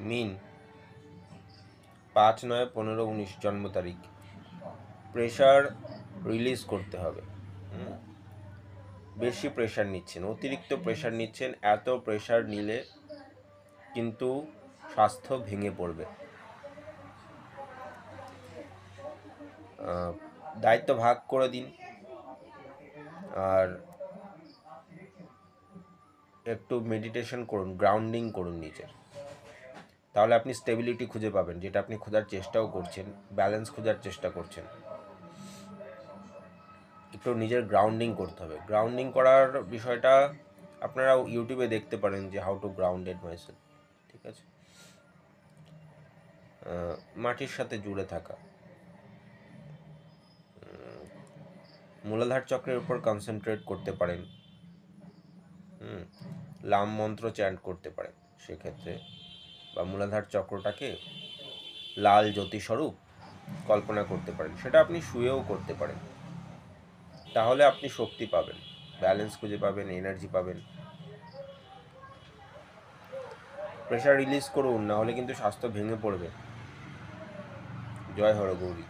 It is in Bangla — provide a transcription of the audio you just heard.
মিন 5/9/15/19 জন্ম তারিখ। প্রেশার রিলিজ করতে হবে। বেশি প্রেশার নিচ্ছেন, অতিরিক্ত প্রেশার নিচ্ছেন। এত প্রেশার নিলে কিন্তু স্বাস্থ্য ভেঙে পড়বে। দায়িত্ব ভাগ করে দিন, আর একটু মেডিটেশন করুন, গ্রাউন্ডিং করুন নিজের। তাহলে আপনি স্টেবিলিটি খুঁজে পাবেন, যেটা আপনি খোঁজার চেষ্টাও করছেন, ব্যালেন্স খোঁজার চেষ্টা করছেন। একটু নিজের গ্রাউন্ডিং করতে হবে। গ্রাউন্ডিং করার বিষয়টা আপনারা ইউটিউবে দেখতে পারেন, যে হাউ টু গ্রাউন্ডেড মাইসেলফ। ঠিক আছে, মাটির সাথে জুড়ে থাকা, মূলাধার চক্রের উপর কনসেন্ট্রেট করতে পারেন। লাম মন্ত্র চ্যান্ট করতে পারেন সেক্ষেত্রে, বা মূলাধার চক্রটাকে লাল জ্যোতিস্বরূপ কল্পনা করতে পারেন। সেটা আপনি শুয়েও করতে পারেন। তাহলে আপনি শক্তি পাবেন, ব্যালেন্স খুঁজে পাবেন, এনার্জি পাবেন। প্রেশার রিলিজ করুন, না হলে কিন্তু স্বাস্থ্য ভেঙে পড়বে। জয় হরগৌরী।